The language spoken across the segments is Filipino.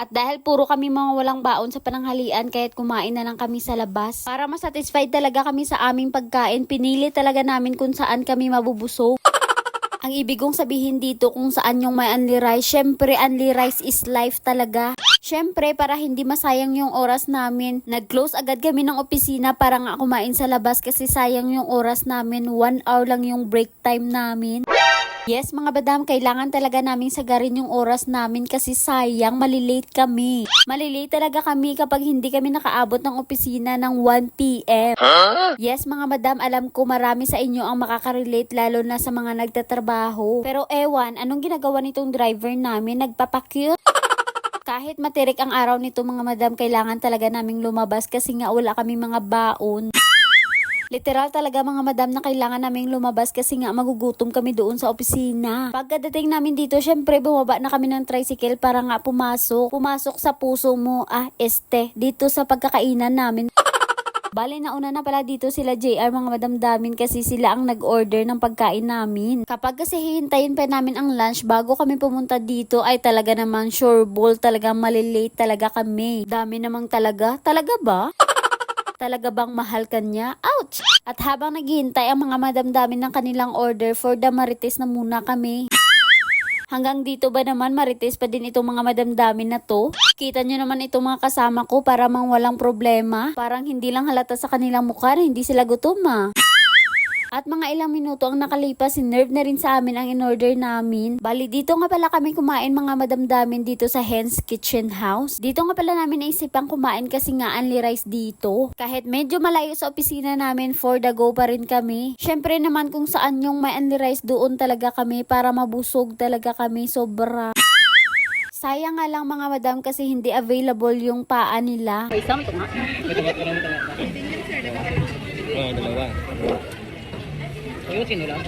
At dahil puro kami mga walang baon sa pananghalian, kaya't kumain na lang kami sa labas. Para masatisfied talaga kami sa aming pagkain, pinili talaga namin kung saan kami mabubusog. Ang ibig kong sabihin dito kung saan yung may only rice, syempre only rice is life talaga. Syempre para hindi masayang yung oras namin, nag-close agad kami ng opisina para nga kumain sa labas kasi sayang yung oras namin, 1 hour lang yung break time namin. Yes mga badam, kailangan talaga namin sagarin yung oras namin kasi sayang, malilate kami. Malilate talaga kami kapag hindi kami nakaabot ng opisina ng 1 p.m. Yes mga madam, alam ko marami sa inyo ang makaka-relate lalo na sa mga nagtatrabaho. Pero ewan, anong ginagawa nitong driver namin? Nagpapakyut? Kahit matirik ang araw nito mga madam, kailangan talaga naming lumabas kasi nga wala kami mga baon. Literal talaga mga madam na kailangan naming lumabas kasi nga magugutom kami doon sa opisina. Pagkadating namin dito, syempre bumaba na kami ng tricycle para nga pumasok. Pumasok sa puso mo, dito sa pagkakainan namin. Bale, nauna na pala dito sila JR mga madam damin kasi sila ang nag-order ng pagkain namin. Kapag kasi hihintayin pa namin ang lunch bago kami pumunta dito ay talaga naman sure ball talaga malilate talaga kami. Dami namang talaga. Talaga ba? Talaga bang mahal kanya? Ouch! At habang naghihintay ang mga madamdamin ng kanilang order, for the marites na muna kami. Hanggang dito ba naman marites pa din itong mga madamdamin na to? Kita nyo naman itong mga kasama ko para mang walang problema. Parang hindi lang halata sa kanilang mukha na hindi sila gutom At mga ilang minuto ang nakalipas, sinerve na rin sa amin ang in-order namin. Bali, dito nga pala kami kumain mga madamdamin dito sa Hen's Kitchen House. Dito nga pala namin naisipang kumain kasi nga only rice dito. Kahit medyo malayo sa opisina namin, for the go pa rin kami. Syempre naman kung saan yung may only rice, doon talaga kami para mabusog talaga kami sobra. Sayang nga lang mga madam kasi hindi available yung paa nila. Isang ito nga. Dalawa. Ayun, sino lang?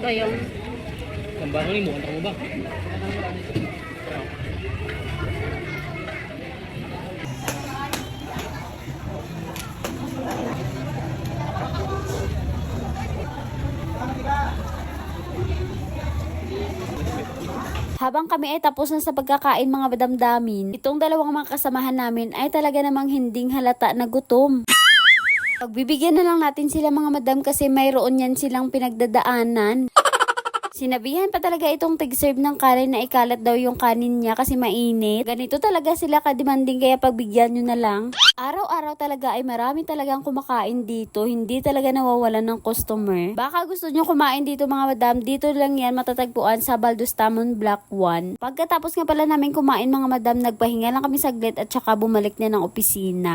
Ito yung Ang bago ni mo, ang mo ba? habang kami ay tapos na sa pagkakain mga madamdamin, itong dalawang mga kasamahan namin ay talaga namang hinding halata na gutom. Pagbibigyan na lang natin sila mga madam kasi mayroon yan silang pinagdadaanan. Sinabihan pa talaga itong tig-serve ng kanin na ikalat daw yung kanin niya kasi mainit. Ganito talaga sila kademanding kaya pagbigyan nyo na lang. Araw-araw talaga ay marami talagang kumakain dito. Hindi talaga nawawalan ng customer. Baka gusto nyo kumain dito mga madam, dito lang yan matatagpuan sa Baldostamon Block 1. Pagkatapos nga pala namin kumain mga madam, nagpahinga lang kami saglit at saka bumalik na ng opisina.